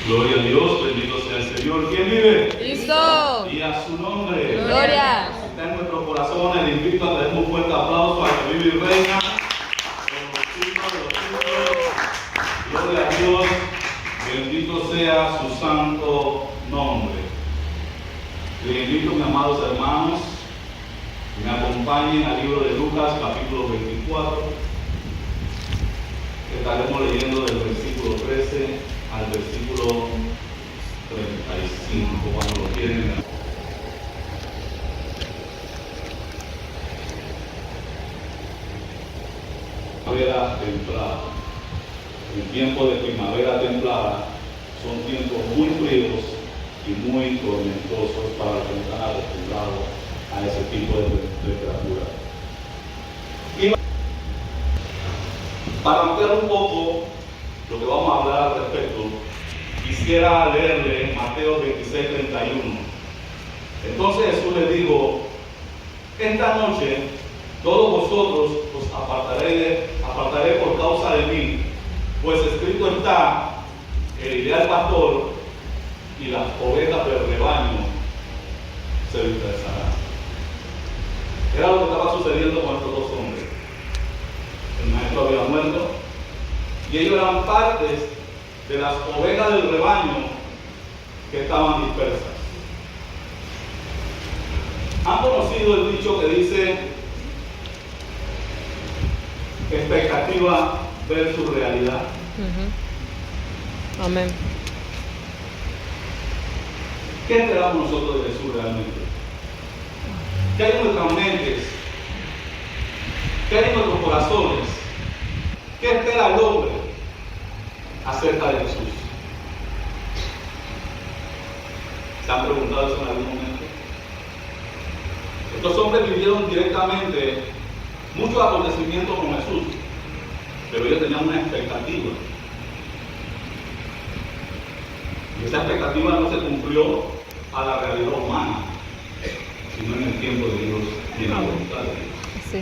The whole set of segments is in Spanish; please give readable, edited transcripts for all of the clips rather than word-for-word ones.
Gloria a Dios, bendito sea el Señor. ¿Quién vive? Cristo. Y a su nombre. Gloria. Está en nuestros corazones. Le invito a que demos un fuerte aplauso a que vive y reina por los siglos de los siglos. Gloria a Dios, bendito sea su santo nombre. Les invito, mis amados hermanos, que me acompañen al libro de Lucas, capítulo 24. Estaremos leyendo del versículo 13 al versículo 35, cuando lo quieren. Primavera templada. El tiempo de primavera templada son tiempos muy fríos y muy tormentosos para los que están acostumbrados a ese tipo de temperatura. Y para ampliar un poco lo que vamos a hablar al respecto, quisiera leerle Mateo 26:31. Entonces Jesús le dijo: esta noche todos vosotros os apartaré por causa de mí, pues escrito está, iré al pastor y las ovejas del rebaño se dispersarán. Era lo que estaba sucediendo con estos dos hombres. El maestro había muerto y ellos eran partes de las ovejas del rebaño que estaban dispersas. ¿Han conocido el dicho que dice expectativa versus realidad? Amén. ¿Qué esperamos nosotros de Jesús realmente? ¿Qué hay en nuestras mentes? ¿Qué hay en nuestros corazones? ¿Qué espera el hombre acerca de Jesús? ¿Se han preguntado eso en algún momento? Estos hombres vivieron directamente muchos acontecimientos con Jesús, pero ellos tenían una expectativa. Y esa expectativa no se cumplió a la realidad humana, sino en el tiempo de Dios y en la voluntad de Dios. Sí.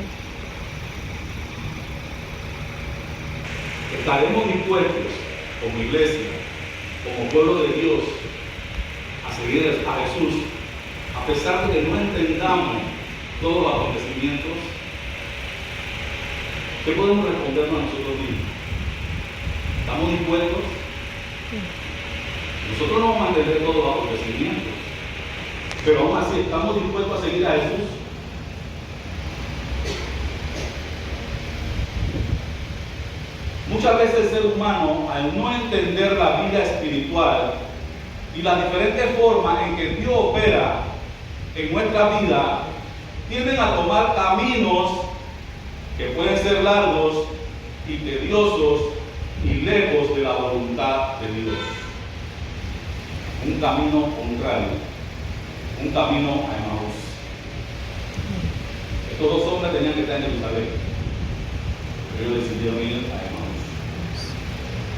¿Estaremos dispuestos como iglesia, como pueblo de Dios, a seguir a Jesús, a pesar de que no entendamos todos los acontecimientos? ¿Qué podemos respondernos a nosotros mismos? ¿Estamos dispuestos? Nosotros no vamos a entender todos los acontecimientos, pero aún así estamos dispuestos a seguir a Jesús. Muchas veces el ser humano, al no entender la vida espiritual y las diferentes formas en que Dios opera en nuestra vida, tienden a tomar caminos que pueden ser largos y tediosos y lejos de la voluntad de Dios. Un camino contrario, un camino a Emaús. Estos dos hombres tenían que estar en Jerusalén, pero ellos decidieron ir a Emaús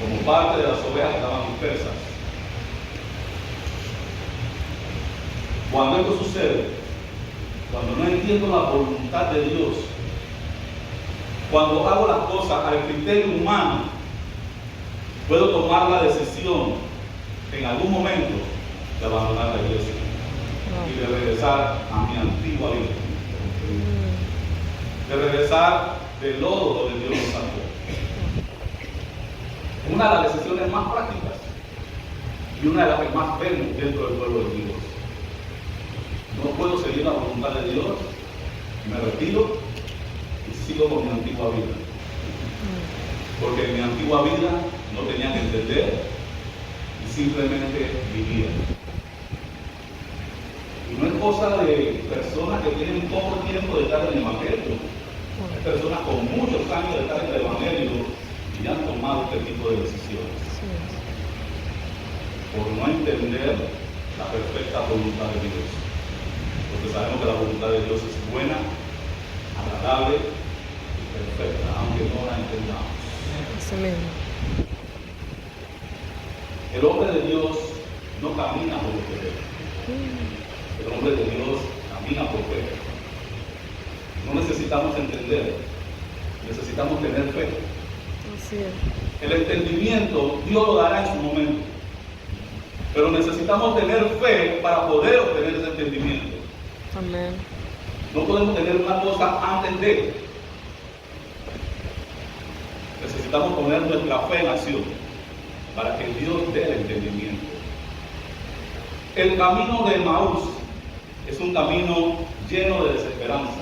como parte de las ovejas que estaban dispersas. Cuando esto sucede, cuando no entiendo la voluntad de Dios, cuando hago las cosas al criterio humano, puedo tomar la decisión en algún momento de abandonar la iglesia y de regresar a mi antigua vida, de regresar del lodo donde Dios nos sacó. Una de las decisiones más prácticas y una de las que más vemos dentro del pueblo de Dios. No puedo seguir la voluntad de Dios, me retiro y sigo con mi antigua vida, porque en mi antigua vida no tenía que entender y simplemente vivía. Y no es cosa de personas que tienen poco tiempo de estar en el Evangelio, hay personas con muchos años de estar en el Evangelio y han tomado este tipo de decisiones por no entender la perfecta voluntad de Dios, porque sabemos que la voluntad de Dios es buena, agradable y perfecta, aunque no la entendamos. Eso mismo. El hombre de Dios no camina por lo que ve. El hombre de Dios camina por fe. No necesitamos entender, necesitamos tener fe. Así es. El entendimiento Dios lo dará en su momento. Pero necesitamos tener fe para poder obtener ese entendimiento. Amén. No podemos tener una cosa antes de. Necesitamos poner nuestra fe en acción para que Dios dé el entendimiento. El camino de Emaús es un camino lleno de desesperanza.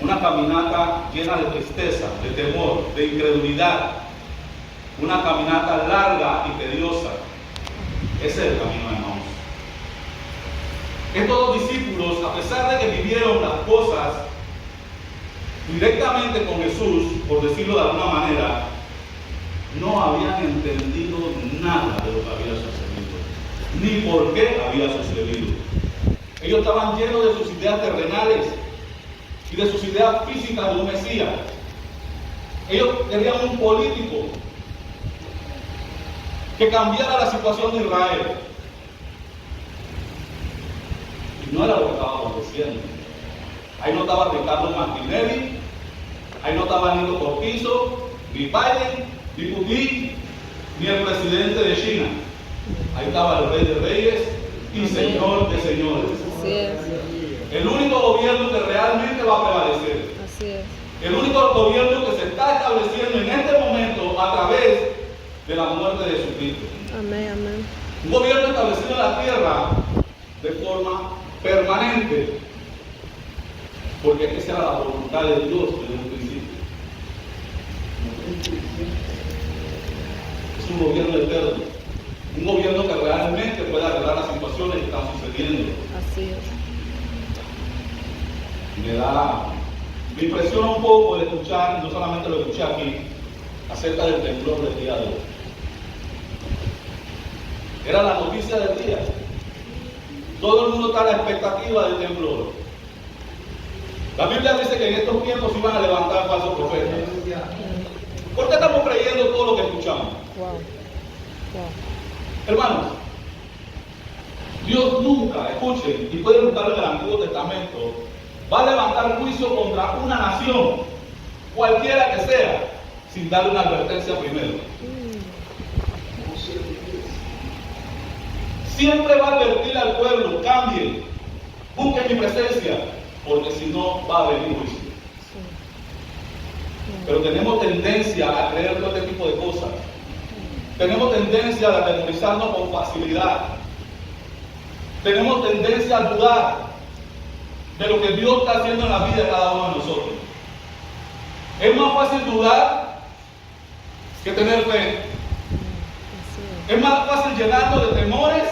Una caminata llena de tristeza, de temor, de incredulidad. Una caminata larga y tediosa. Ese es el camino de Emaús. Estos dos discípulos, a pesar de que vivieron las cosas directamente con Jesús, por decirlo de alguna manera, no habían entendido nada de lo que había sucedido, ni por qué había sucedido. Ellos estaban llenos de sus ideas terrenales y de sus ideas físicas de un Mesías. Ellos querían un político que cambiara la situación de Israel. Y no era lo que estaba aconteciendo. Ahí no estaba Ricardo Martinelli, ahí no estaba Nito Cortizo, ni Biden, ni Putin, ni el presidente de China. Ahí estaba el Rey de Reyes y Señor de Señores. Así es. El único gobierno que realmente va a prevalecer. Así es. El único gobierno que se está estableciendo en este momento a través de la muerte de Jesucristo. Amén, amén. Un gobierno establecido en la tierra de forma permanente. Porque esa era la voluntad de Dios desde un principio. Es un gobierno eterno. Un gobierno que realmente puede arreglar las situaciones que están sucediendo. Así es. Me impresiona un poco el escuchar, no solamente lo escuché aquí, acerca del temblor del día de hoy. Era la noticia del día. Todo el mundo está a la expectativa del temblor. La Biblia dice que en estos tiempos se iban a levantar falsos profetas. ¿Por qué estamos creyendo todo lo que escuchamos? Wow. Wow. Hermanos, Dios nunca, escuchen, y pueden buscarlo en el Antiguo Testamento, va a levantar juicio contra una nación, cualquiera que sea, sin darle una advertencia primero. Siempre va a advertir al pueblo: cambien, busquen mi presencia, porque si no va a venir juicio. Pero tenemos tendencia a creer todo este tipo de cosas. Tenemos tendencia a atemorizarnos con facilidad. Tenemos tendencia a dudar de lo que Dios está haciendo en la vida de cada uno de nosotros. Es más fácil dudar que tener fe. Es más fácil llenarnos de temores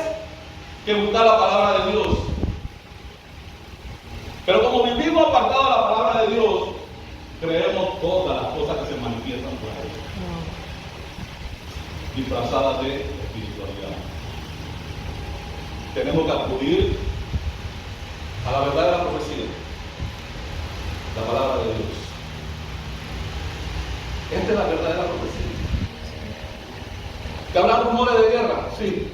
que buscar la palabra de Dios. Pero como vivimos apartados de la palabra de Dios, creemos todas las cosas que se manifiestan por ahí, disfrazadas de espiritualidad. Tenemos que acudir a la verdad de la profecía, la palabra de Dios. Esta es la verdadera profecía. ¿Que habrán rumores de guerra? Sí.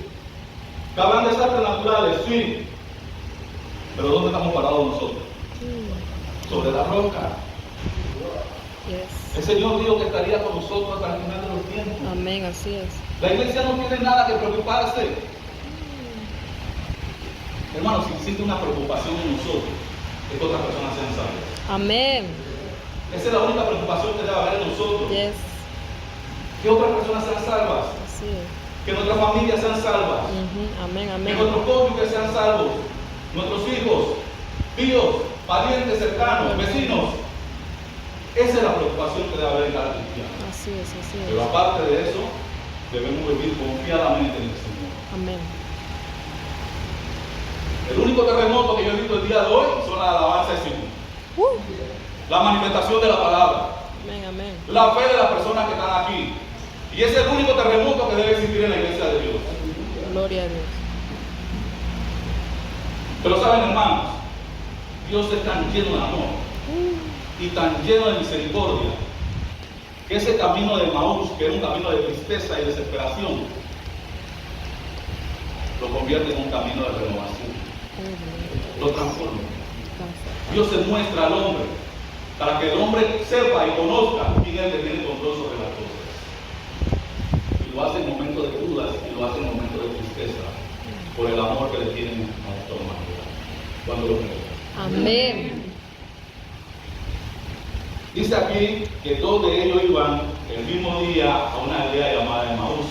¿Que habrán desastres naturales? Sí. Pero ¿dónde estamos parados nosotros? Sobre la roca. Yes. El Señor dijo que estaría con nosotros hasta el final de los tiempos. Amén, así es. La iglesia no tiene nada que preocuparse. Hermanos, si existe una preocupación en nosotros, es que otras personas sean salvas. Amén. Esa es la única preocupación que debe haber en nosotros. Yes. Que otras personas sean salvas. Así es. Que nuestras familias sean salvas. Amén, Que amén. nuestros cónyuges sean salvos. Nuestros hijos, tíos, parientes cercanos, vecinos. Esa es la preocupación que debe haber en cada cristiano. Así es, así Pero es. aparte de eso, debemos vivir confiadamente en el Señor. Amén. El único terremoto que yo he visto el día de hoy son las alabanzas de Sion. La manifestación de la palabra. Amén, amén. La fe de las personas que están aquí. Y ese es el único terremoto que debe existir en la iglesia de Dios. Gloria a Dios. Pero saben, hermanos, Dios es tan lleno de amor y tan lleno de misericordia que ese camino de Emaús, que era un camino de tristeza y desesperación, lo convierte en un camino de renovación. Lo transforma. Dios se muestra al hombre para que el hombre sepa y conozca quién es el que tiene control sobre las cosas. Y lo hace en momentos de dudas y lo cuando hacen momentos de tristeza, por el amor que le tienen a esta humanidad. ¿Cuándo lo creen? Amén. Dice aquí que dos de ellos iban el mismo día a una aldea llamada Emaús.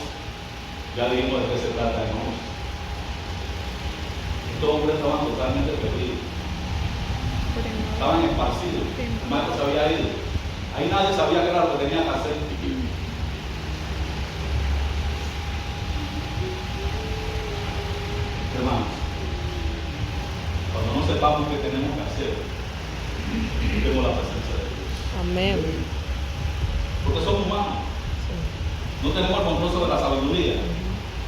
Ya dijimos de qué se trata Emaús. Estos hombres estaban totalmente perdidos. Estaban esparcidos. Marcos se había ido. Ahí nadie sabía qué era lo que tenía que hacer. Hermanos, cuando no sepamos qué tenemos que hacer, busquemos la presencia de Dios. Amén. Porque somos humanos. No tenemos el control sobre la sabiduría.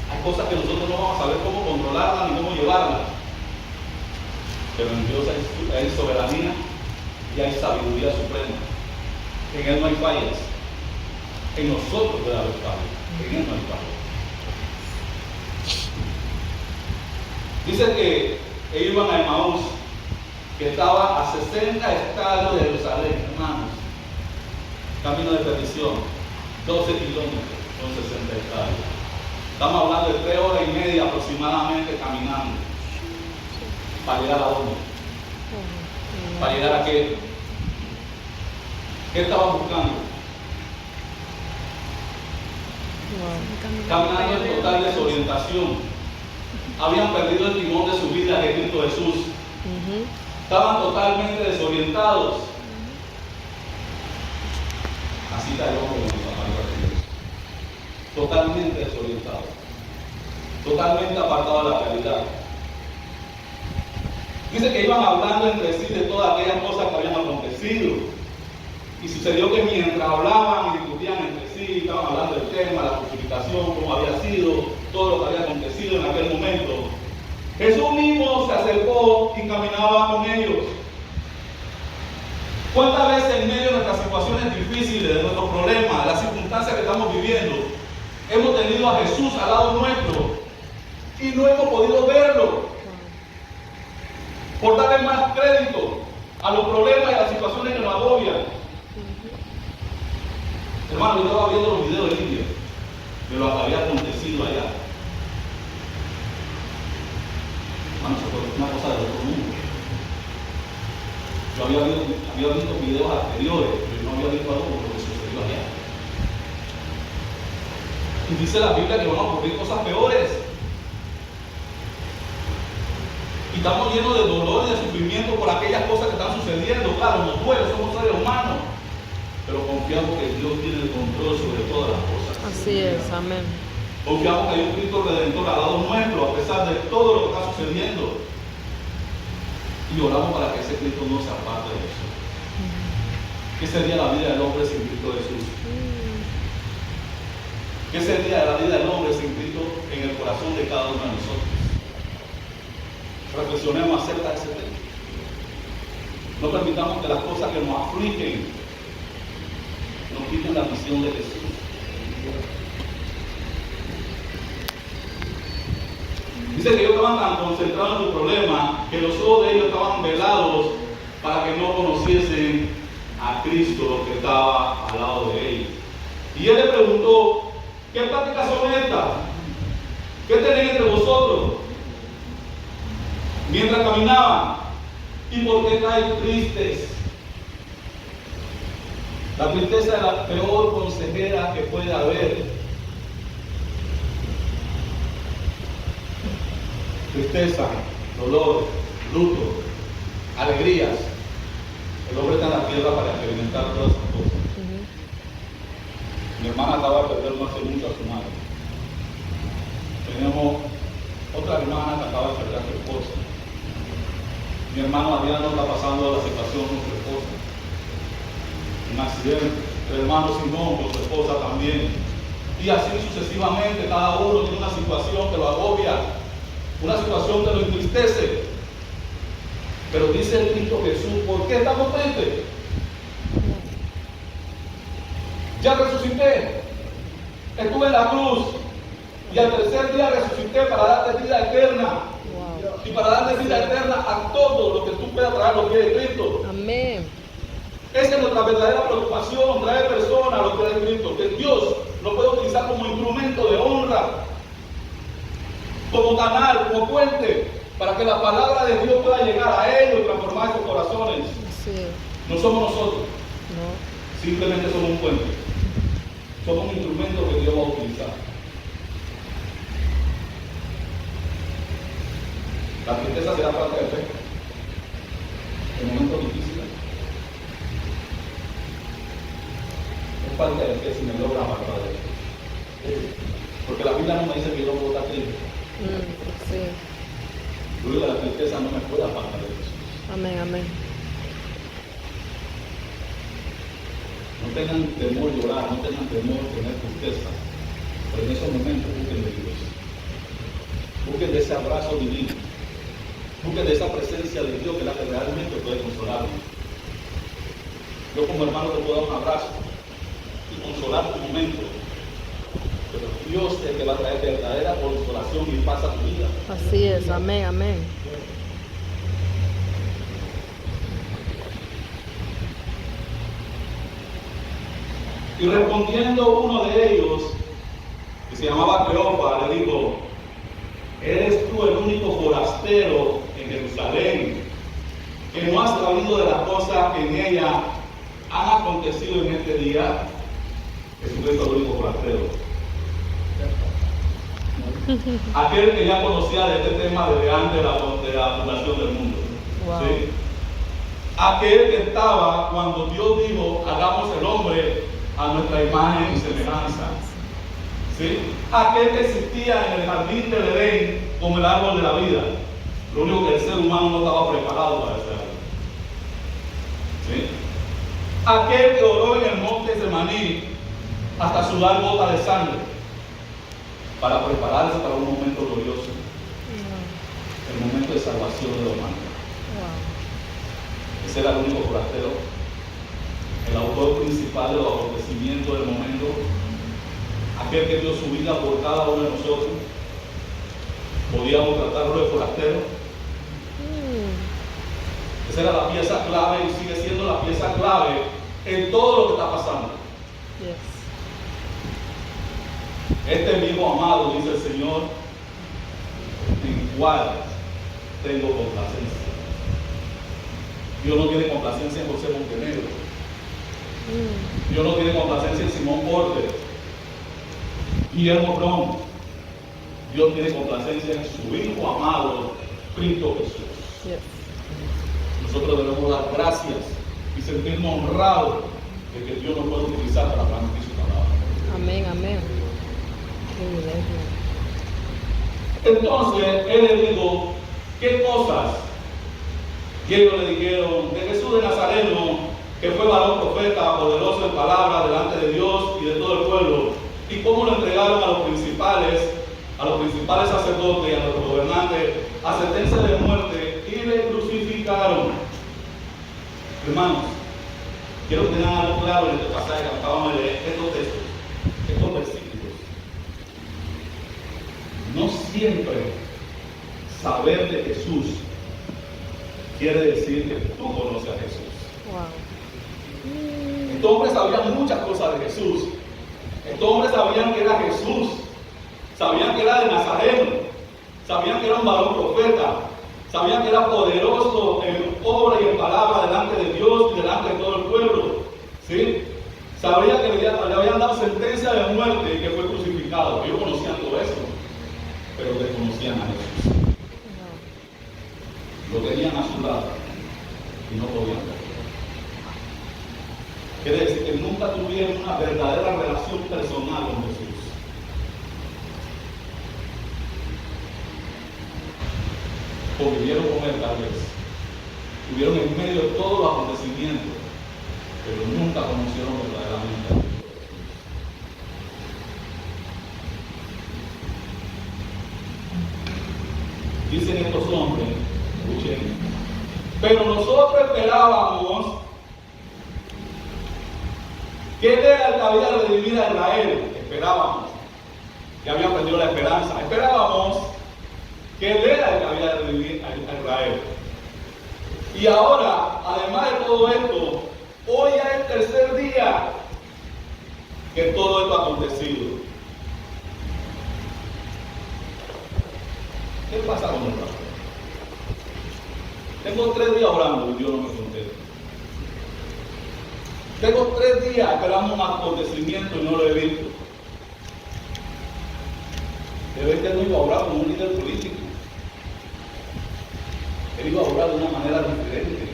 Hay cosas que nosotros no vamos a saber cómo controlarlas ni cómo llevarlas. Pero en Dios hay soberanía y hay sabiduría suprema. En Él no hay fallas. En nosotros puede haber fallas. En Él no hay fallas. Dice que ellos iban a Emaús, que estaba a 60 estadios de Jerusalén, hermanos. Camino de perdición, 12 kilómetros, son 60 estadios. Estamos hablando de 3 horas y media aproximadamente caminando. ¿Para llegar a dónde? ¿Para llegar a qué? ¿Qué estaban buscando? Caminando en total desorientación. Habían perdido el timón de su vida de Cristo Jesús. Estaban totalmente desorientados. Así está el hombre en los zapatos de Dios. Totalmente desorientado. Totalmente apartado de la realidad. Dice que iban hablando entre sí de todas aquellas cosas que habían acontecido. Y sucedió que mientras hablaban y discutían entre sí, estaban hablando del tema, la justificación, cómo había sido, todo lo que había acontecido en aquel momento, Jesús mismo se acercó y caminaba con ellos. ¿Cuántas veces en medio de nuestras situaciones difíciles, de nuestros problemas, de las circunstancias que estamos viviendo, hemos tenido a Jesús al lado nuestro y no hemos podido verlo? Por darle más crédito a los problemas y a las situaciones que nos agobian. Hermano, yo estaba viendo los videos de India de lo que había acontecido allá. Hermano, eso fue una cosa de otro mundo. Yo había visto videos anteriores, pero no había visto algo como lo que sucedió allá. Y dice la Biblia que van a ocurrir cosas peores. Y estamos llenos de dolor y de sufrimiento por aquellas cosas que están sucediendo. Claro, nos duele, somos seres humanos. Pero confiamos que Dios tiene el control sobre todas las cosas. Así es, amén. Confiamos que hay un Cristo Redentor al lado nuestro, a pesar de todo lo que está sucediendo. Y oramos para que ese Cristo no se aparte de eso. ¿Qué sería la vida del hombre sin Cristo Jesús? ¿Qué sería la vida del hombre sin Cristo en el corazón de cada uno de nosotros? Reflexionemos acerca de ese tema. No permitamos que las cosas que nos afligen nos quiten la visión de Jesús. Dice que ellos estaban tan concentrados en su problema que los ojos de ellos estaban velados para que no conociesen a Cristo que estaba al lado de ellos. Y él le preguntó: ¿qué pláticas son estas? ¿Qué tenéis entre vosotros? Mientras caminaban. ¿Y por qué estáis tristes? La tristeza es la peor consejera que puede haber. Tristeza, dolor, luto, alegrías. El hombre está en la tierra para experimentar todas esas cosas. Mi hermana acaba de perder no hace mucho a su madre. Tenemos otra hermana que acaba de perder a su esposa. Mi hermano Adriano está pasando la situación con su esposa. Un accidente. El hermano Simón con su esposa también. Y así sucesivamente, cada uno tiene una situación que lo agobia, una situación que lo entristece. Pero dice el Cristo Jesús: ¿por qué estamos tristes? Ya resucité, estuve en la cruz y al tercer día resucité para darte vida eterna. Y para darle vida eterna a todo lo que tú puedas traer los pies de Cristo. Amén. Esa es nuestra verdadera preocupación, traer personas a los pies de Cristo, que Dios lo puede utilizar como instrumento de honra. como canal, como puente, para que la palabra de Dios pueda llegar a ellos y transformar sus corazones. Sí. No somos nosotros, No. simplemente somos un puente. Somos un instrumento que Dios va a utilizar. La tristeza será falta de fe en momentos difíciles. Es falta de fe si me logra apartar de Él. Porque la Biblia no me dice que yo no puedo estar triste. Sí. Luego la tristeza no me puede apartar de Jesús. Amén, amén. No tengan temor llorar, no tengan temor tener tristeza. Pero en esos momentos busquen de Dios. Busquen de ese abrazo divino. Busquen de esa presencia de Dios que es la que realmente puede consolarnos. Yo como hermano te puedo dar un abrazo y consolar tu momento. Pero Dios es el que va a traer verdadera consolación y paz a tu vida. Así es, amén, amén. Y respondiendo uno de ellos, que se llamaba Cleopas, le dijo: ¿eres tú el único forastero en Jerusalén que no has sabido de las cosas que en ella han acontecido en este día? Jesucristo es el único forastero. Aquel que ya conocía de este tema desde antes de la fundación del mundo. Wow. ¿Sí? Aquel que estaba cuando Dios dijo: hagamos el hombre a nuestra imagen y semejanza. ¿Sí? Aquel que existía en el jardín del Edén como el árbol de la vida. Lo único que el ser humano no estaba preparado para ese árbol. ¿Sí? Aquel que oró en el monte de Semaní hasta sudar gota de sangre para prepararse para un momento glorioso, el momento de salvación de la humanidad. Wow. Ese era el único forastero, el autor principal de los acontecimientos del momento, aquel que dio su vida por cada uno de nosotros. Podíamos tratarlo de forastero. Esa era la pieza clave y sigue siendo la pieza clave en todo lo que está pasando. Yes. Este mismo amado, dice el Señor, en cual tengo complacencia. Dios no tiene complacencia en José Montenegro. Dios no tiene complacencia en Simón Porter, Guillermo Bron. Dios tiene complacencia en su Hijo amado, Cristo Jesús. Yes. Nosotros debemos dar gracias y sentirnos honrados de que Dios nos puede utilizar para transmitir su palabra. Amén, amén. Privilegio. Entonces él le dijo: ¿qué cosas? Y ellos le dijeron: de Jesús de Nazareno, que fue varón profeta, poderoso en palabra delante de Dios y de todo el pueblo, y cómo lo entregaron a los principales sacerdotes y a los gobernantes a sentencia de muerte y le crucificaron. Hermanos, quiero que tengan algo claro en este pasaje que acabamos de leer, estos textos, estos versículos. No siempre saber de Jesús quiere decir que tú conoces a Jesús. Wow. Estos hombres sabían muchas cosas de Jesús. Estos hombres sabían que era Jesús, sabían que era de Nazareno, sabían que era un varón profeta, sabían que era poderoso en obra y en palabra delante de Dios y delante de todo el pueblo. ¿Sí? Sabían que le habían dado sentencia de muerte y que fue crucificado. Ellos conocían todo eso, pero desconocían a Jesús. Lo tenían a su lado y no podían verlo. Quiere decir que nunca tuvieron una verdadera relación personal con Jesús. Convivieron con él tal vez. Estuvieron en medio de todos los acontecimientos, pero nunca conocieron verdaderamente a Dios. Dicen estos hombres, escuchen, pero nosotros esperábamos que él era el que había de redimir a Israel. Esperábamos, que habían perdido la esperanza. Esperábamos que él era el que había de redimir a Israel. Y ahora, además de todo esto, hoy ya es el tercer día que todo esto ha acontecido. ¿Qué pasa con el pastor? Tengo 3 días orando y Dios no me contesta. Tengo 3 días esperando un acontecimiento y no lo he visto. Debe que él no iba a orar como un líder político. Él iba a orar de una manera diferente,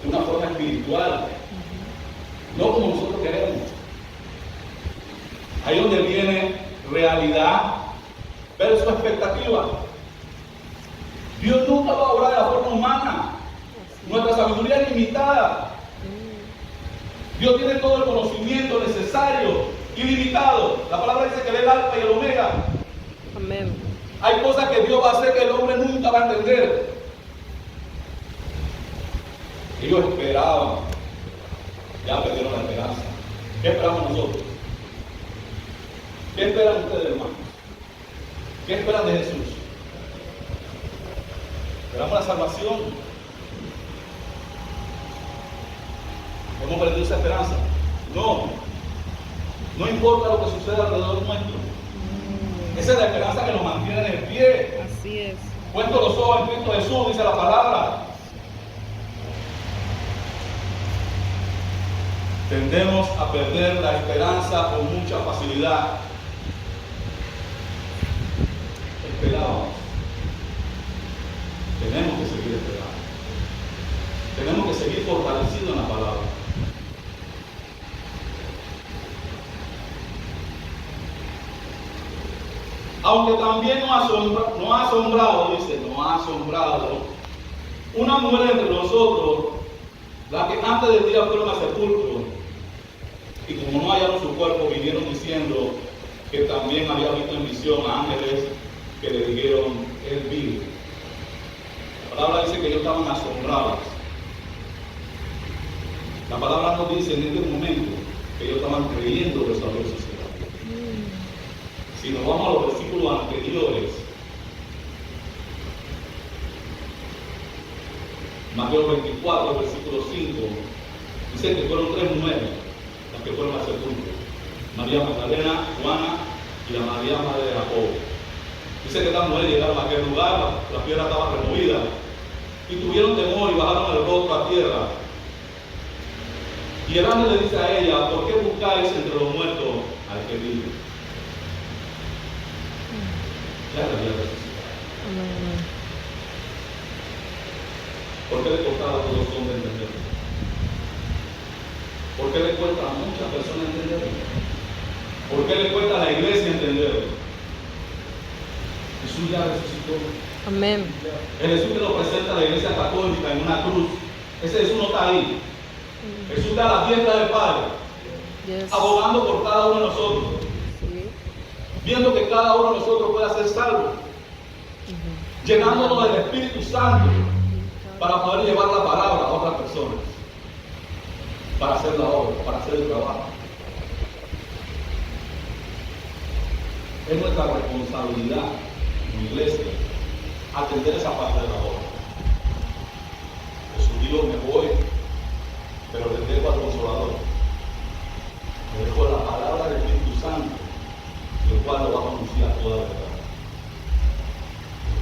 de una forma espiritual, no como nosotros queremos. Ahí donde viene realidad versus expectativa. Dios nunca va a obrar de la forma humana. Nuestra sabiduría es limitada. Dios tiene todo el conocimiento necesario, ilimitado. La palabra dice que Él es el alfa y el omega. Amén. Hay cosas que Dios va a hacer que el hombre nunca va a entender. Ellos esperaban, ya perdieron la esperanza. ¿Qué esperamos nosotros? ¿Qué esperan ustedes, hermanos? ¿Qué esperan de Jesús? ¿Esperamos la salvación? ¿Hemos perdido esa esperanza? No. No importa lo que suceda alrededor nuestro. Esa es la esperanza que nos mantiene en pie. Así es. Puesto los ojos en Cristo Jesús, dice la palabra. Tendemos a perder la esperanza con mucha facilidad. Esperamos. Tenemos que seguir esperando. Tenemos que seguir fortalecidos en la palabra. Aunque también nos ha asombrado, dice, nos ha asombrado una mujer entre nosotros, la que antes del día fueron al sepulcro, y como no hallaron su cuerpo, vinieron diciendo que también había visto en visión a ángeles que le dijeron, él vive. La palabra dice que ellos estaban asombrados. La palabra nos dice en este momento que ellos estaban creyendo que eso había sucedido. Si nos vamos a los versículos anteriores, Mateo 24, versículo 5, dice que fueron 3 mujeres las que fueron al sepulcro: María Magdalena, Juana y la María madre de Jacobo. Dice que estas mujeres llegaron a aquel lugar, la piedra estaba removida, y tuvieron temor y bajaron el rostro a tierra. Y el ángel le dice a ella: ¿por qué buscáis entre los muertos al que vive? Ya le había resucitado. Amén. ¿Por qué le costaba a todos los hombres entenderlo? ¿Por qué le cuesta a muchas personas entenderlo? ¿Por qué le cuesta a la iglesia entenderlo? Jesús ya resucitó. Amén. El Jesús que nos presenta a la iglesia católica en una cruz, ese Jesús no está ahí. Jesús está a la diestra del Padre, Yes. abogando por cada uno de nosotros, Sí. viendo que cada uno de nosotros pueda ser salvo, llenándonos del Espíritu Santo para poder llevar la palabra a otras personas, para hacer la obra, para hacer el trabajo. Es nuestra responsabilidad como iglesia atender esa parte de la obra. Jesús dijo: me voy, pero les dejo al Consolador. Les dejo la palabra del Espíritu Santo, el cual lo va a anunciar toda la verdad.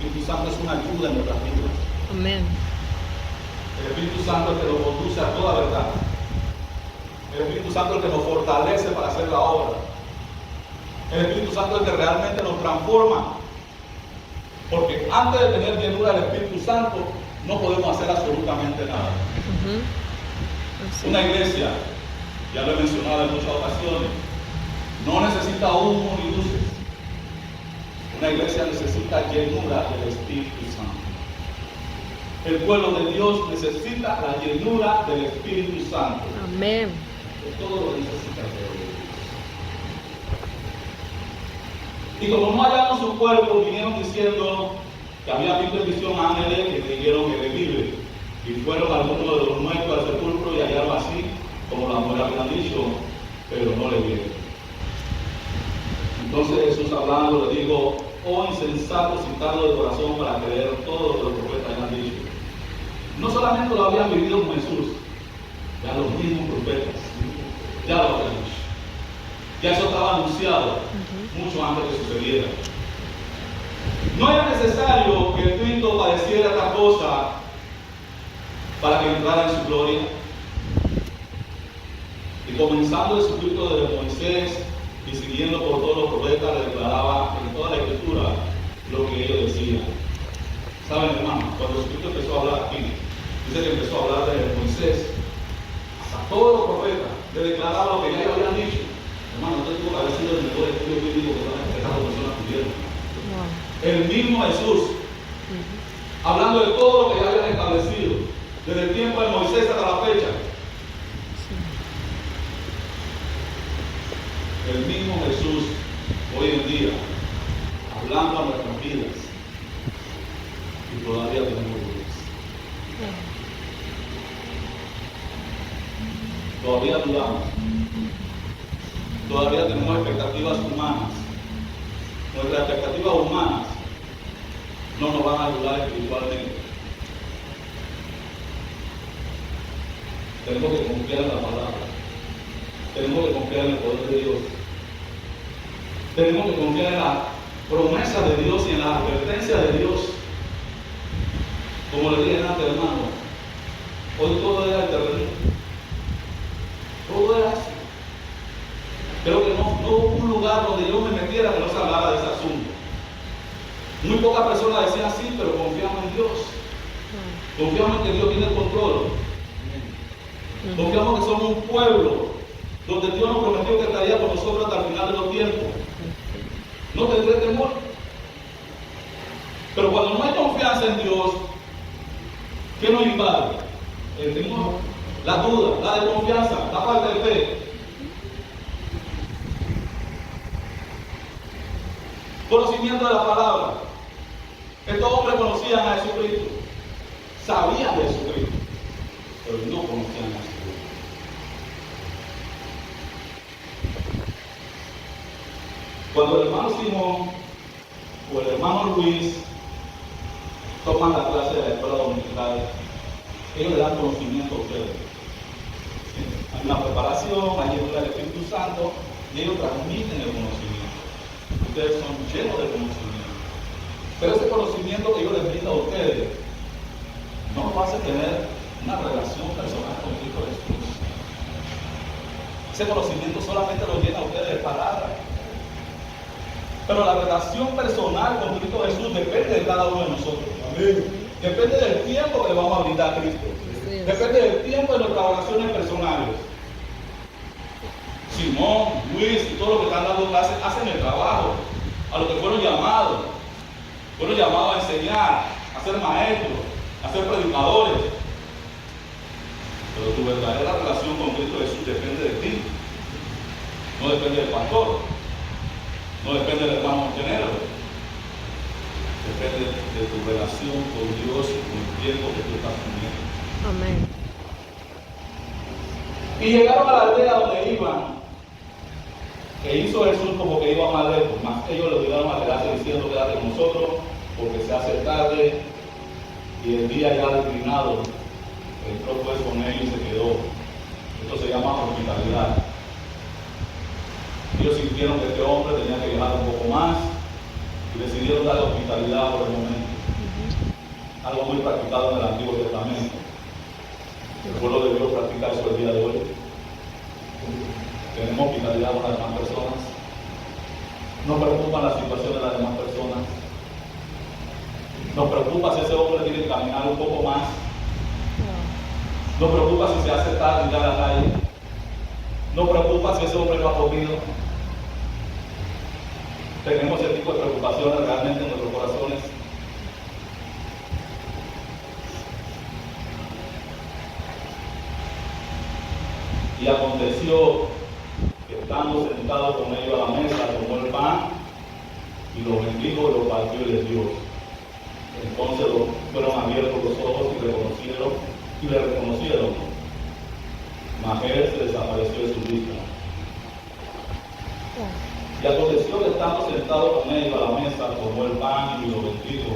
El Espíritu Santo es una ayuda en nuestras vidas. Amén. El Espíritu Santo es el que nos conduce a toda verdad. El Espíritu Santo es el que nos fortalece para hacer la obra. El Espíritu Santo es el que realmente nos transforma. Porque antes de tener llenura del Espíritu Santo, no podemos hacer absolutamente nada. Así. Una iglesia, ya lo he mencionado en muchas ocasiones, no necesita humo ni luces. Una iglesia necesita llenura del Espíritu Santo. El pueblo de Dios necesita la llenura del Espíritu Santo. Amén. Es todo lo que necesita el pueblo de Dios. Y como no hallaron su cuerpo, vinieron diciendo que había visto en visión ángeles que le dijeron que vive. Y fueron algunos de los muertos al sepulcro y hallaron así como la mujer había dicho, pero no le vieron. Entonces Jesús hablando le dijo: oh insensatos y tardos de corazón para creer todo lo que los profetas habían dicho. No solamente lo habían vivido con Jesús, ya los mismos profetas ya lo habían dicho. Ya eso estaba anunciado mucho antes que sucediera. No era necesario que Cristo padeciera esta cosa para que entrara en su gloria. Y comenzando el Jesucristo desde Moisés y siguiendo por todos los profetas, le declaraba en toda la escritura lo que ellos decían. ¿Saben, hermano? Cuando Jesucristo empezó a hablar aquí, dice que empezó a hablar desde Moisés a todos los profetas, le declaraba lo que ya habían dicho. Hermano, usted tuvo que haber sido el mejor estudio bíblico que las personas tuvieron. Wow. El mismo Jesús, hablando de todo lo que ya habían establecido, desde el tiempo de Moisés hasta la fecha. El mismo Jesús, hoy en día, hablando a nuestras vidas, y todavía tenemos dudas. Todavía dudamos. Todavía tenemos expectativas humanas. Nuestras expectativas humanas no nos van a ayudar espiritualmente. Tenemos que confiar en la palabra. Tenemos que confiar en el poder de Dios. Tenemos que confiar en la promesa de Dios y en la advertencia de Dios. Como le dije antes, hermano, hoy todo era el terreno. Todo era así. Creo que no hubo un lugar donde yo me metiera que no se hablara de ese asunto. Muy pocas personas decían así, pero confiamos en Dios. Confiamos en que Dios tiene el control. Confiamos que somos un pueblo donde Dios nos prometió que estaría con nosotros hasta el final de los tiempos. No tendré temor. Pero cuando no hay confianza en Dios, ¿qué nos invade? El temor, la duda, la desconfianza, la falta de fe. Conocimiento de la palabra. Estos hombres conocían a Jesucristo, sabían de Jesucristo, pero no conocían a Jesucristo. Cuando el hermano Simón o el hermano Luis toman la clase de la escuela dominical, ellos le dan conocimiento a ustedes. Hay una preparación, hay ayuda del Espíritu Santo y ellos transmiten el conocimiento. Ustedes son llenos de conocimiento. Pero ese conocimiento que yo les brindo a ustedes no nos hace tener una relación personal con Cristo Jesús. Ese conocimiento solamente lo llena a ustedes de palabras. Pero la relación personal con Cristo Jesús depende de cada uno de nosotros. Amén. Depende del tiempo que le vamos a brindar a Cristo. Depende del tiempo de nuestras oraciones personales. Simón, Luis y todos los que están dando clases hacen el trabajo a lo que fueron llamados. Fueron llamados a enseñar, a ser maestros, a ser predicadores. Pero tu verdadera relación con Cristo Jesús depende de ti. No depende del pastor. No depende del hermano montenero. Depende de tu relación con Dios y con el tiempo que tú estás teniendo. Amén. Y llegaron a la aldea donde iban. Que hizo Jesús como que iba más lejos, más ellos le obligaron a quedarse diciendo quédate con nosotros porque se hace tarde y el día ya declinado. Entró pues con ellos y se quedó. Esto se llama hospitalidad. Ellos sintieron que este hombre tenía que viajar un poco más y decidieron darle hospitalidad por el momento. Algo muy practicado en el Antiguo Testamento. El pueblo de Dios practica eso el día de hoy. Tenemos hospitalidad con las demás personas. Nos preocupan las situaciones de las demás personas. Nos preocupa si ese hombre tiene que caminar un poco más. Nos preocupa si se hace tarde y ya a la calle. Nos preocupa si ese hombre no ha comido. Tenemos ese tipo de preocupaciones realmente en nuestros corazones. Y aconteció que estando sentados con ellos a la mesa, tomó el pan y lo bendijo y lo partió y les dio. Entonces fueron abiertos los ojos y le reconocieron. Mas él se desapareció de su vista. Y aconteció que estando sentado con ellos a la mesa, tomó el pan y lo bendijo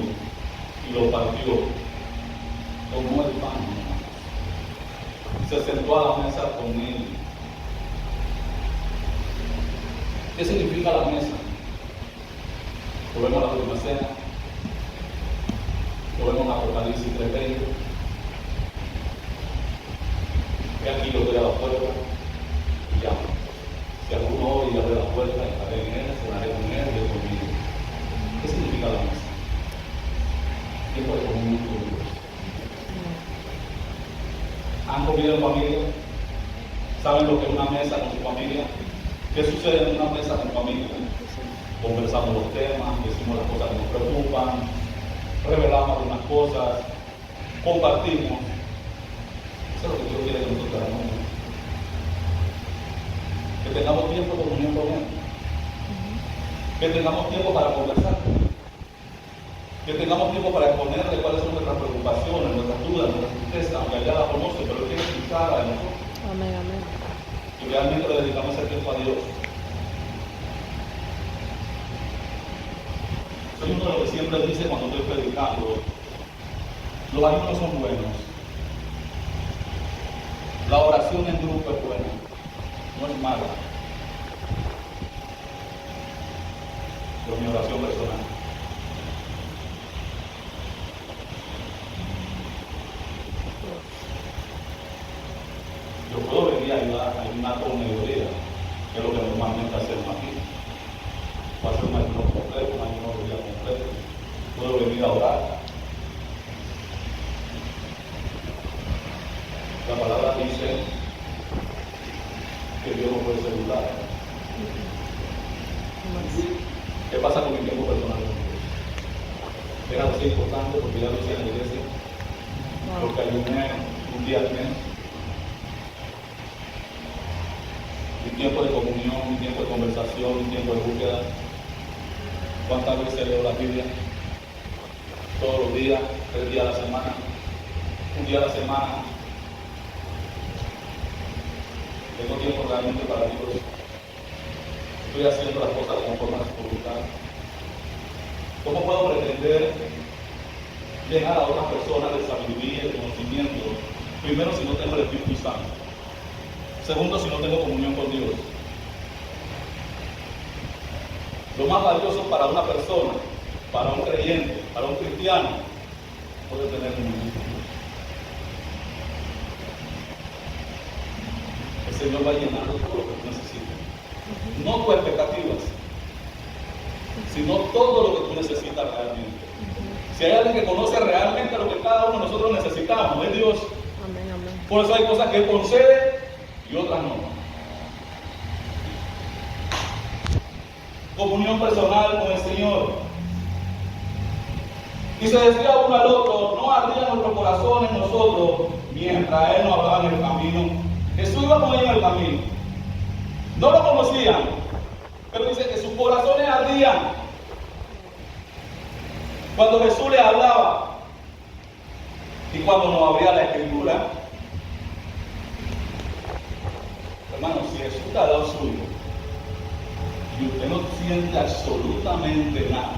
y lo partió. Tomó el pan y se sentó a la mesa con él. ¿Qué significa la mesa? Volvemos a la última cena. Lo vemos en Apocalipsis 3:20. He aquí yo estoy a la puerta y llamo. Si alguno oye y abre la puerta, estaré en él, cenaré con él y él conmigo. ¿Qué significa la mesa? Tiempo de comunión con Dios. ¿Han comido en familia? ¿Saben lo que es una mesa con su familia? ¿Qué sucede en una mesa con familia? Conversamos los temas, decimos las cosas que nos preocupan, revelamos algunas cosas, compartimos. Eso es lo que Dios quiere que nosotros hagamos. Que tengamos tiempo de comunión con Él. Que tengamos tiempo para conversar. Que tengamos tiempo para exponerle cuáles son nuestras preocupaciones, nuestras dudas, nuestras tristezas, aunque allá la conoce, pero Él quiere escuchar a nosotros. Amén, amén. Y realmente le dedicamos el tiempo a Dios. Soy uno de los que siempre dice cuando estoy predicando, los ayunos son buenos. La oración en grupo es buena, no es mala. Pero mi oración personal. Yo puedo venir a ayudar a ayunar con mediodía, que es lo que normalmente hacemos aquí. Puedo hacer un ayuno completo, un ayuno de día completo. Puedo venir a orar. La palabra dice que Dios no puede ser dudado. ¿Qué pasa con mi tiempo personal con Dios? Era algo importante porque ya lo decía en la iglesia, porque ayuné un día al mes. Mi tiempo de comunión, mi tiempo de conversación, mi tiempo de búsqueda. ¿Cuántas veces leo la Biblia? Todos los días, 3 días a la semana, un día a la semana. Tengo tiempo realmente para Dios. Estoy haciendo las cosas conforme a su voluntad. ¿Cómo puedo pretender llegar a otras personas de sabiduría y de conocimiento? Primero, si no tengo el Espíritu Santo. Segundo, si no tengo comunión con Dios. Lo más valioso para una persona, para un creyente, para un cristiano, puede tener comunión con Dios. El Señor va a llenar todo lo que tú necesitas. No tus expectativas, sino todo lo que tú necesitas realmente. Si hay alguien que conoce realmente lo que cada uno de nosotros necesitamos, es Dios. Amén, amén. Por eso hay cosas que Él concede y otras no. Comunión personal con el Señor. Y se decía uno al otro, no ardía nuestro corazón en nosotros mientras Él nos hablaba en el camino. Jesús iba con ellos en el camino. No lo conocían, pero dice que sus corazones ardían cuando Jesús les hablaba. Y cuando nos abría la Escritura, hermano, si Jesús te ha dado suyo y usted no siente absolutamente nada,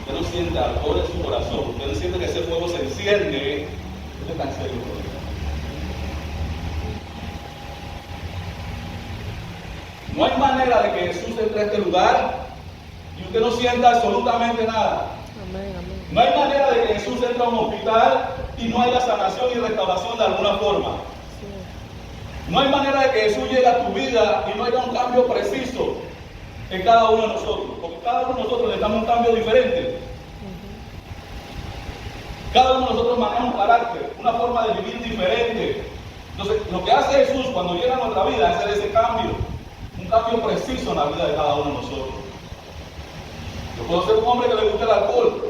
usted no siente ardor en su corazón, usted no siente que ese fuego se enciende, usted está en serio con Dios. No hay manera de que Jesús entre a este lugar y usted no sienta absolutamente nada. Amén, amén. No hay manera de que Jesús entre a un hospital y no haya sanación y restauración de alguna forma. Sí. No hay manera de que Jesús llegue a tu vida y no haya un cambio preciso en cada uno de nosotros. Porque cada uno de nosotros necesitamos un cambio diferente. Cada uno de nosotros maneja un carácter, una forma de vivir diferente. Entonces, lo que hace Jesús cuando llega a nuestra vida es hacer ese cambio. Un cambio preciso en la vida de cada uno de nosotros. Yo puedo ser un hombre que le gusta el alcohol.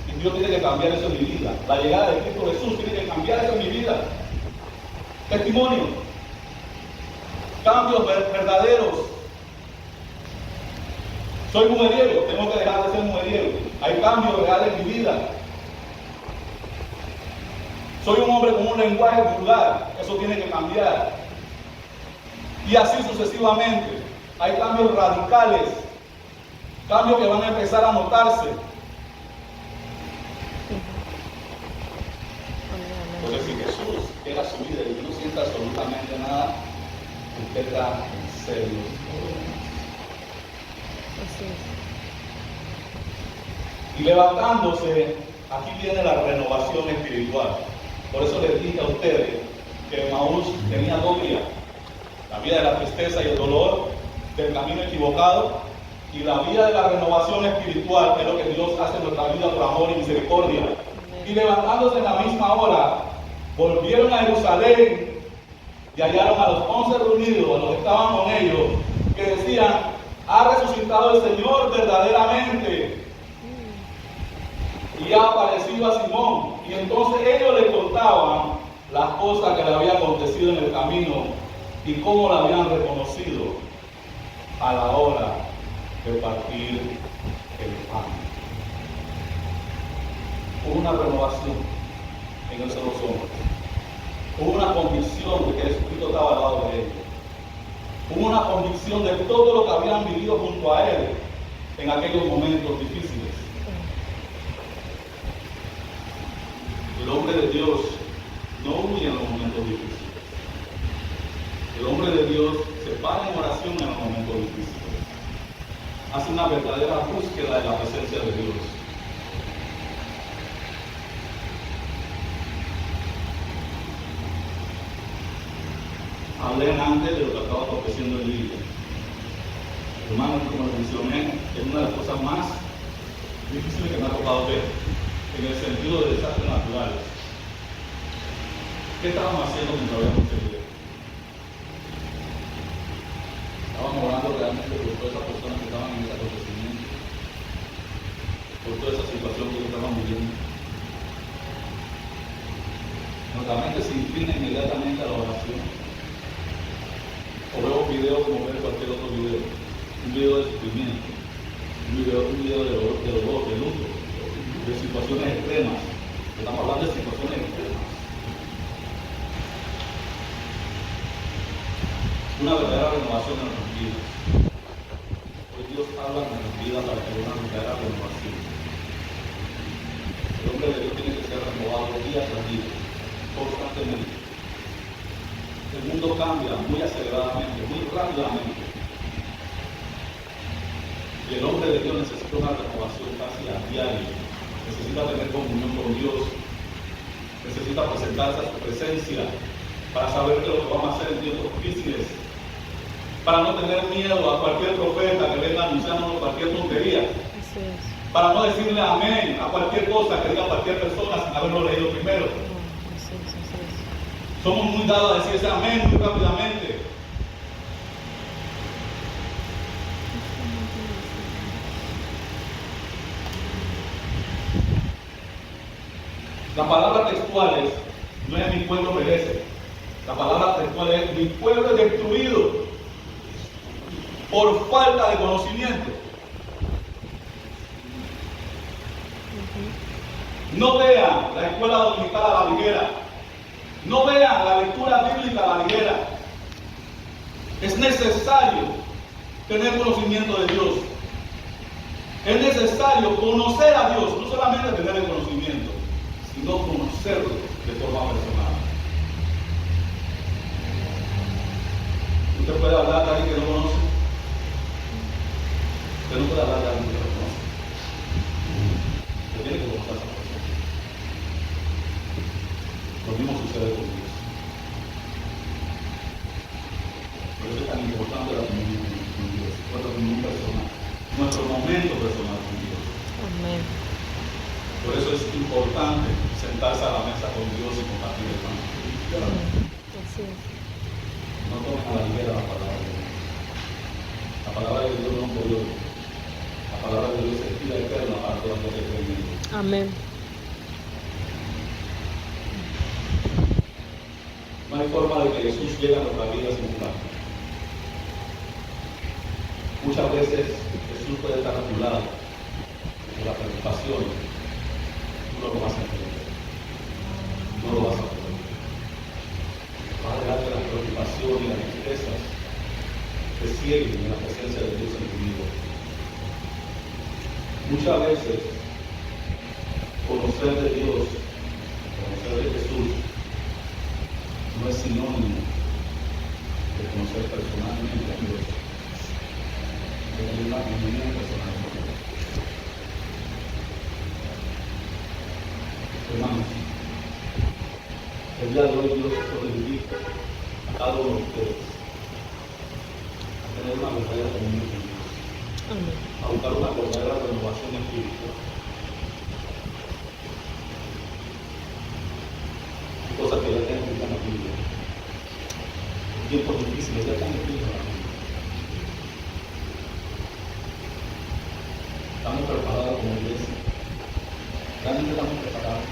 Y Dios tiene que cambiar eso en mi vida. La llegada de Cristo Jesús tiene que cambiar eso en mi vida. Testimonio. Cambios verdaderos. Soy mujeriego, tengo que dejar de ser mujeriego. Hay cambios reales en mi vida. Soy un hombre con un lenguaje vulgar. Eso tiene que cambiar. Y así sucesivamente. Hay cambios radicales. Cambios que van a empezar a notarse. Porque si Jesús era su vida y no siente absolutamente nada, usted está en serio. Así es. Y levantándose, aquí viene la renovación espiritual. Por eso les dije a ustedes que Maús tenía dos vías: la vía de la tristeza y el dolor, del camino equivocado, y la vía de la renovación espiritual, que es lo que Dios hace en nuestra vida por amor y misericordia. Y levantándose en la misma hora, volvieron a Jerusalén y hallaron a los 11 reunidos, a los que estaban con ellos, que decían: ha resucitado el Señor verdaderamente y ha aparecido a Simón. Y entonces ellos le contaban las cosas que le habían acontecido en el camino y cómo la habían reconocido a la hora de partir el pan. Hubo una renovación en esos dos hombres. Hubo una convicción de que Jesucristo estaba al lado de ellos. Hubo una convicción de todo lo que habían vivido junto a Él en aquellos momentos difíciles. El hombre de Dios no huye en los momentos difíciles. El hombre de Dios se para en oración en los momentos difíciles. Hace una verdadera búsqueda de la presencia de Dios. Hablé antes de lo que estaba aconteciendo en Lidia. Hermano, como les mencioné, es una de las cosas más difíciles que me ha tocado ver, en el sentido de desastres naturales. ¿Qué estábamos haciendo mientras veíamos este video? Estábamos orando realmente por todas esas personas que estaban en ese acontecimiento, por toda esa situación que estaban viviendo. Nuestra mente se inclina inmediatamente a la oración. O veo videos como ver cualquier otro video. Un video de sufrimiento, un video de dolor, de luto, de situaciones extremas. Estamos hablando de situaciones extremas. Una verdadera renovación en nuestras vidas. Hoy Dios habla en nuestras vidas para que haya una verdadera renovación. El hombre de Dios tiene que ser renovado día tras día, constantemente. El mundo cambia muy aceleradamente, muy rápidamente. Y el hombre de Dios necesita una renovación casi a diario. Necesita tener comunión con Dios. Necesita presentarse a su presencia para saber que lo que vamos a hacer en tiempos difíciles. Para no tener miedo a cualquier profeta que venga anunciándonos cualquier tontería. Para no decirle amén a cualquier cosa que diga cualquier persona sin haberlo leído primero. Somos muy dados a decir ese amén muy rápidamente. La palabra textual es: no es mi pueblo perece. La palabra textual es: mi pueblo es destruido por falta de conocimiento. No vean la escuela dominical a la ligera. No vean la lectura bíblica a la ligera. Es necesario tener conocimiento de Dios. Es necesario conocer a Dios, no solamente tener el conocimiento, sino conocerlo de forma personal. Usted puede hablar de alguien que no conoce. Usted no puede hablar de alguien que no conoce. Usted tiene que conocer a esa persona. Lo mismo sucede con Dios. Por eso es tan importante la comunión con Dios, nuestra comunión personal, nuestro momento personal con Dios. Amén. Por eso es importante sentarse a la mesa con Dios y compartir el pan. Así es. No tomen a la ligera la palabra de Dios. La palabra de Dios no es un periódico. La palabra de Dios es vida eterna para todos los que creen en Dios. Amén. No hay forma de que Jesús llegue a nuestra vida sin un plan. Muchas veces Jesús puede estar a tu lado por la preocupación. Tú no lo vas a entender. No lo vas a poder. Vas a dejar que las preocupaciones y las tristezas te cieguen en la presencia de Dios en tu vida. Muchas veces conocer de Dios, conocer de Jesús, no es sinónimo de conocer personalmente a Dios, de tener una comunión personal con Dios. Hermanos, el día de hoy Dios los invita a cada uno de ustedes a tener una verdadera comunión con Dios, Amén. a buscar una verdadera renovación espiritual. Hay cosas que ya están escritas en la Biblia. En tiempos difíciles ya están escritas en la Biblia. Estamos preparados como iglesia. Realmente estamos preparados.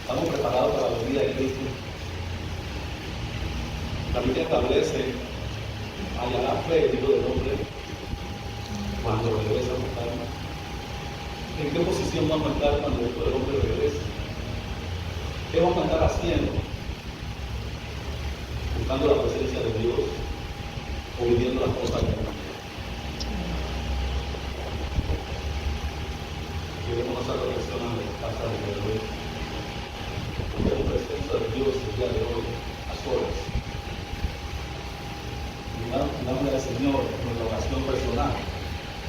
Estamos preparados para la venida de Cristo. La Biblia establece, hallará fe el Hijo del Hombre cuando regrese a su carne. ¿En qué posición vamos a estar cuando el Hijo del Hombre regrese? ¿Qué vamos a estar haciendo? ¿Buscando la presencia de Dios o viviendo las cosas de Dios? Queremos hacer reflexión en la casa de Dios. Tenemos presencia de Dios el día de hoy, a solas. Digámosle al Señor en nuestra oración personal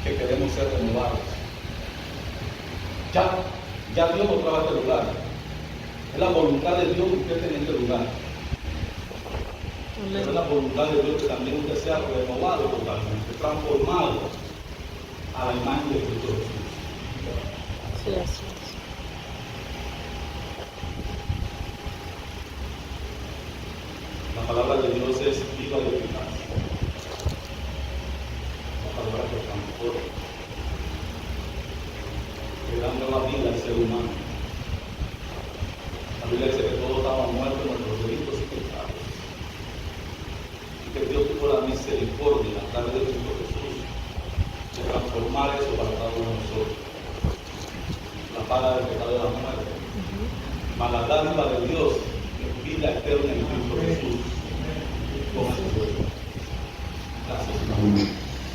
que queremos ser renovados. Ya Dios nos trajo a este lugar. Es la voluntad de Dios que usted esté en este lugar. Amén. Pero es la voluntad de Dios que también usted sea renovado totalmente, transformado a la imagen de Cristo Jesús. Sí, así es. La palabra de Dios es viva y eficaz. La palabra que transforma, que da nueva vida al ser humano. La Biblia dice que todos estaban muertos en nuestros delitos y pecados. Y que Dios tuvo la misericordia a través de Cristo Jesús de transformar eso para cada uno de nosotros. La paga del pecado de la muerte. Mas la dádiva de Dios es vida eterna en Cristo Jesús. Gracias.